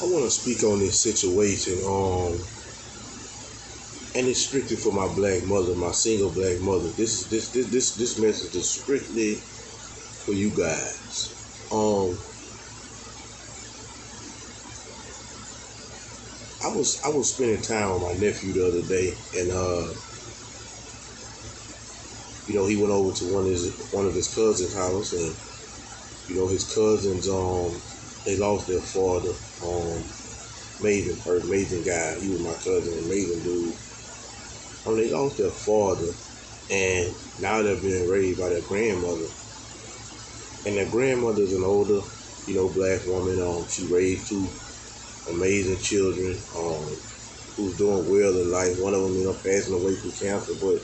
I want to speak on this situation, and it's strictly for my black mother, my single black mother. This message is strictly for you guys. I was spending time with my nephew the other day, and he went over to one of his cousins' house, and his cousins they lost their father. Amazing guy. He was my cousin, amazing dude. They lost their father, and now they're being raised by their grandmother. And their grandmother is an older, black woman. She raised two amazing children, who's doing well in life. One of them, passing away from cancer, but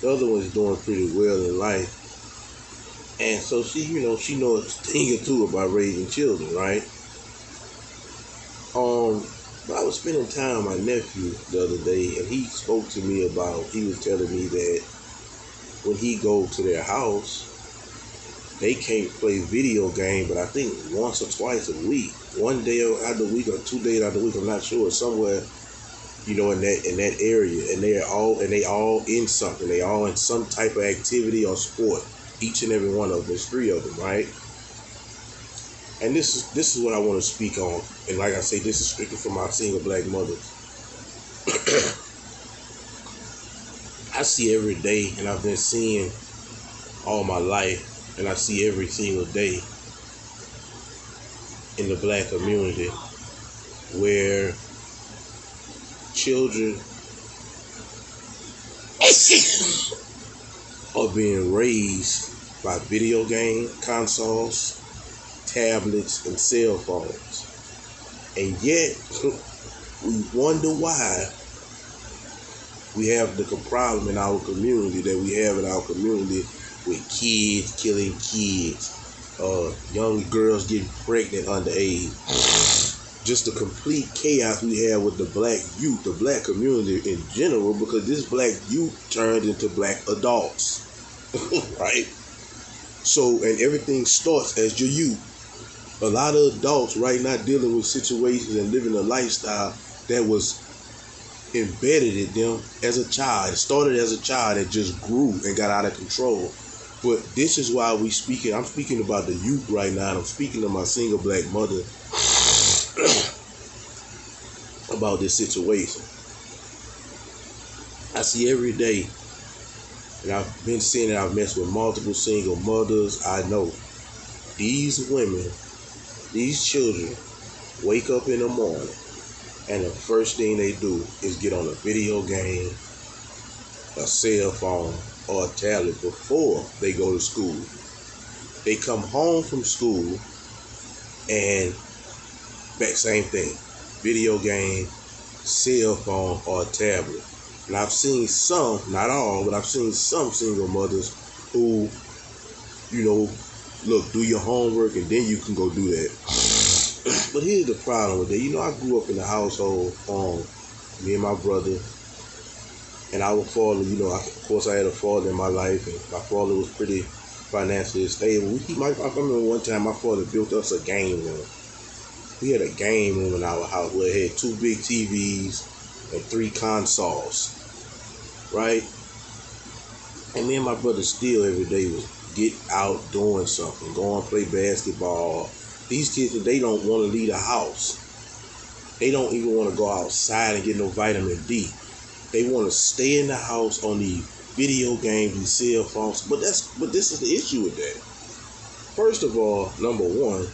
the other one's doing pretty well in life. And so she knows a thing or two about raising children, right? But I was spending time with my nephew the other day, and he spoke to me he was telling me that when he go to their house, they can't play video game, but I think once or twice a week, one day out of the week or 2 days out of the week, I'm not sure, somewhere, in that area, and they all in something. They all in some type of activity or sport. Each and every one of them. There's 3 of them, right? And this is what I want to speak on. And like I say, this is strictly for my single black mother. I see every day, and I've been seeing all my life, and I see every single day in the black community where children are being raised by video game consoles, tablets, and cell phones. And yet, we wonder why we have the problem in our community that we have in our community with kids killing kids, young girls getting pregnant underage. Just the complete chaos we have with the black youth, the black community in general, because this black youth turned into black adults, right? So, and everything starts as your youth. A lot of adults right now dealing with situations and living a lifestyle that was embedded in them as a child. It started as a child that just grew and got out of control. But this is why I'm speaking about the youth right now, and I'm speaking to my single black mother about this situation. I see every day, and I've been seeing it, I've messed with multiple single mothers. I know these women, these children wake up in the morning, and the first thing they do is get on a video game, a cell phone, or a tablet before they go to school. They come home from school, and same thing, video game, cell phone, or a tablet. And I've seen some, not all, but I've seen some single mothers who, look, do your homework and then you can go do that. But here's the problem with that. I grew up in a household, me and my brother, and our father, of course I had a father in my life, and my father was pretty financially stable. I remember one time my father built us a game room. We had a game room in our house where it had 2 big TVs and 3 consoles, right? And me and my brother still every day was get out doing something, go and play basketball. These kids, they don't want to leave the house. They don't even want to go outside and get no vitamin D. They want to stay in the house on the video games and cell phones. But this is the issue with that. First of all, number one,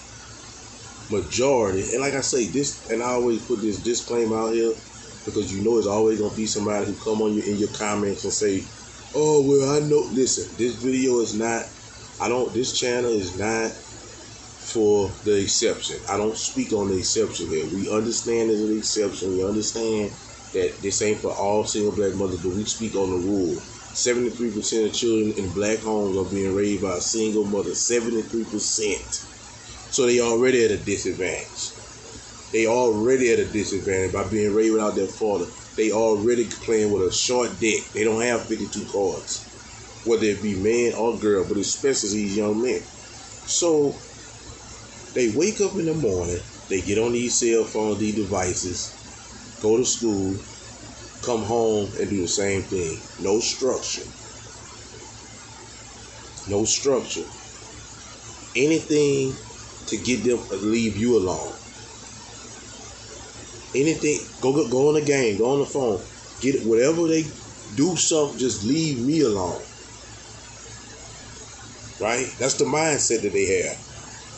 majority, and like I say this, and I always put this disclaimer out here because it's always gonna be somebody who come on you in your comments and say, "Oh well, I know." Listen, this video is not. This channel is not for the exception. I don't speak on the exception here. We understand there's an exception. We understand that this ain't for all single black mothers, but we speak on the rule. 73% of children in black homes are being raised by a single mother. 73%. So they already at a disadvantage. They already at a disadvantage by being raised without their father. They already playing with a short deck. They don't have 52 cards, whether it be man or girl, but especially these young men. So They wake up in the morning, they get on these cell phones, these devices, go to school, come home and do the same thing. No structure. No structure. Anything to get them to leave you alone. Anything, go on the game, go on the phone, get it, whatever they do something, just leave me alone. Right? That's the mindset that they have.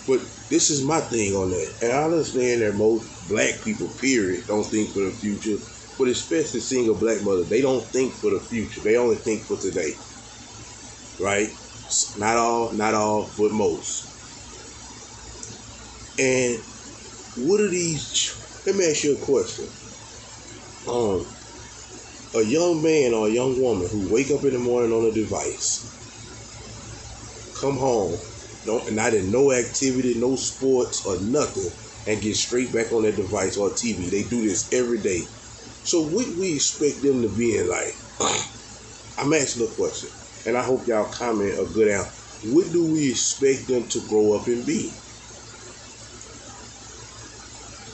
But this is my thing on that. And I understand that most black people, period, don't think for the future. But especially single black mothers, they don't think for the future. They only think for today. Right? Not all, but most. And what are these? Let me ask you a question. A young man or a young woman who wake up in the morning on a device, come home, not in no activity, no sports or nothing, and get straight back on their device or TV. They do this every day. So what we expect them to be in life? I'm asking a question, and I hope y'all comment a good answer. What do we expect them to grow up and be?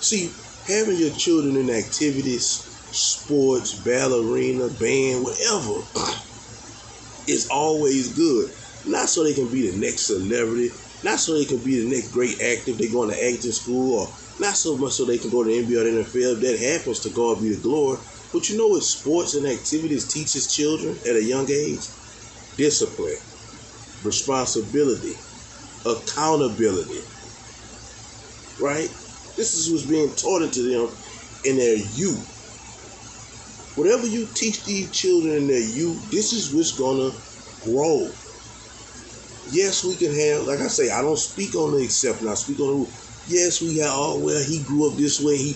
See, having your children in activities, sports, ballerina, band, whatever, is always good. Not so they can be the next celebrity, not so they can be the next great actor if they're going to acting school, or not so much so they can go to the NBA or the NFL. That happens, to God be the glory. But you know what sports and activities teaches children at a young age? Discipline, responsibility, accountability. Right? This is what's being taught into them in their youth. Whatever you teach these children in their youth, this is what's gonna grow. Yes, we can have, like I say, I don't speak on the exception, I speak on the rule. Yes, we have, oh, well, he grew up this way,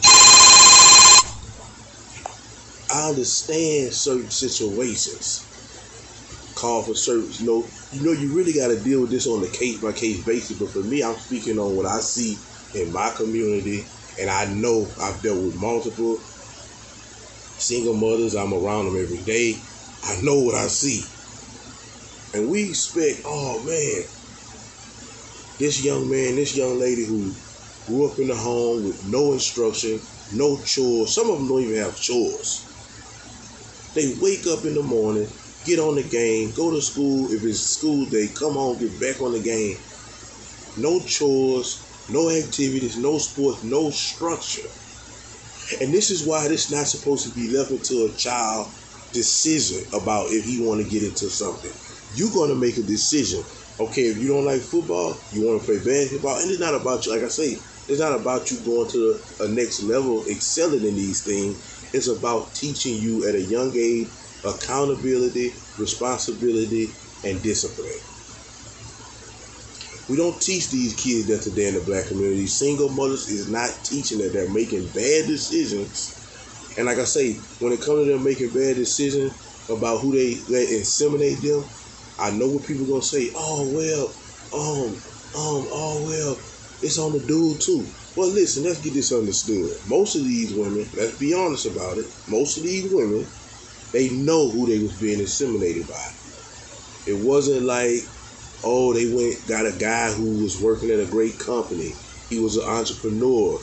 I understand certain situations call for service. You really got to deal with this on a case-by-case basis. But for me, I'm speaking on what I see in my community, and I know I've dealt with multiple single mothers. I'm around them every day. I know what I see. And we expect, oh man, this young man, this young lady who grew up in the home with no instruction, no chores. Some of them don't even have chores. They wake up in the morning, get on the game, go to school. If it's school day, come home, get back on the game. No chores, no activities, no sports, no structure. And this is why this is not supposed to be left into a child decision about if he want to get into something. You're going to make a decision. Okay, if you don't like football, you want to play basketball. And it's not about you, like I say, it's not about you going to a next level, excelling in these things. It's about teaching you at a young age accountability, responsibility, and discipline. We don't teach these kids that today in the black community. Single mothers is not teaching that. They're making bad decisions. And like I say, when it comes to them making bad decisions about who they let inseminate them, I know what people gonna say. Oh well, it's on the dude too. Well, listen, let's get this understood. Most of these women, let's be honest about it. Most of these women, they know who they was being inseminated by. It wasn't like, oh, they got a guy who was working at a great company. He was an entrepreneur.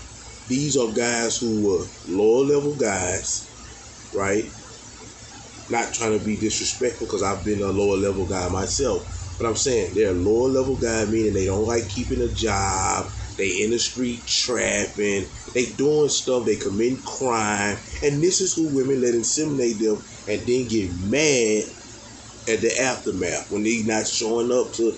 These are guys who were lower level guys, right? Not trying to be disrespectful, because I've been a lower level guy myself. But I'm saying they're a lower level guy, meaning they don't like keeping a job. They in the street trapping. They doing stuff. They committing crime. And this is who women let inseminate them and then get mad at the aftermath when they not showing up to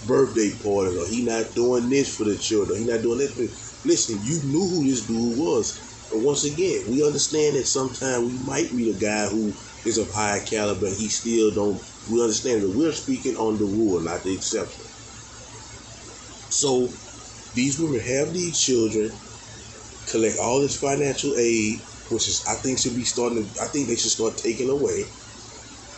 birthday parties, or he not doing this for the children, he not doing this for. Listen, you knew who this dude was. But once again, we understand that sometimes we might meet a guy who is of high caliber and he still don't. We understand that we're speaking on the rule, not the exception. So these women have these children, collect all this financial aid, which is I think they should start taking away.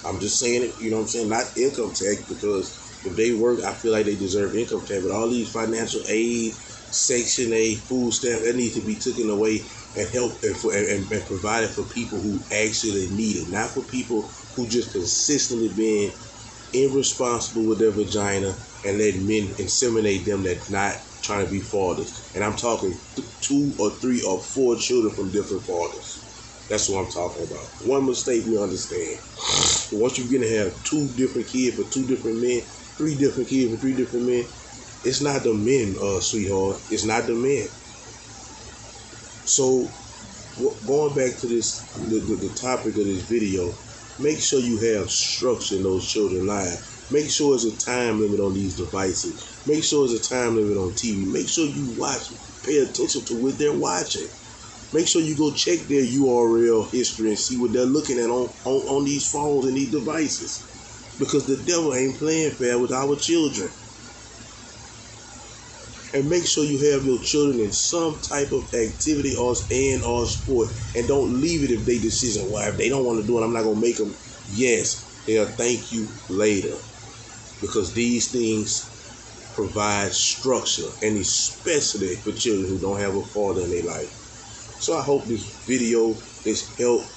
I'm just saying it, you know what I'm saying? Not income tax, because if they work, I feel like they deserve income tax. But all these financial aid, Section 8, food stamp, that needs to be taken away and help and provided for people who actually need it, not for people who just consistently being irresponsible with their vagina and letting men inseminate them that's not trying to be fathers. And I'm talking 2 or 3 or 4 children from different fathers. That's what I'm talking about. One mistake we understand. But once you begin to have 2 different kids for 2 different men, 3 different kids for 3 different men, it's not the men, sweetheart. It's not the men. So going back to this, the topic of this video, make sure you have structure in those children's lives. Make sure there's a time limit on these devices. Make sure there's a time limit on TV. Make sure you watch, pay attention to what they're watching. Make sure you go check their URL history and see what they're looking at on these phones and these devices. Because the devil ain't playing fair with our children. And make sure you have your children in some type of activity or sport. And don't leave it if they decision, well, if they don't want to do it, I'm not going to make them. Yes, they'll thank you later. Because these things provide structure, and especially for children who don't have a father in their life. So I hope this video has helped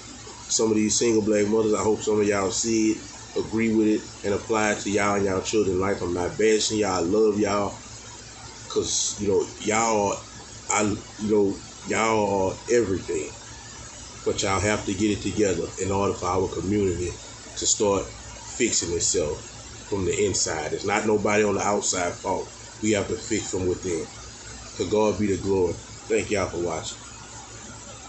some of these single black mothers. I hope some of y'all see it, agree with it, and apply it to y'all and y'all children's life. I'm not bashing y'all. I love y'all. Because, y'all are everything. But y'all have to get it together in order for our community to start fixing itself from the inside. It's not nobody on the outside fault. We have to fix from within. To God be the glory. Thank y'all for watching.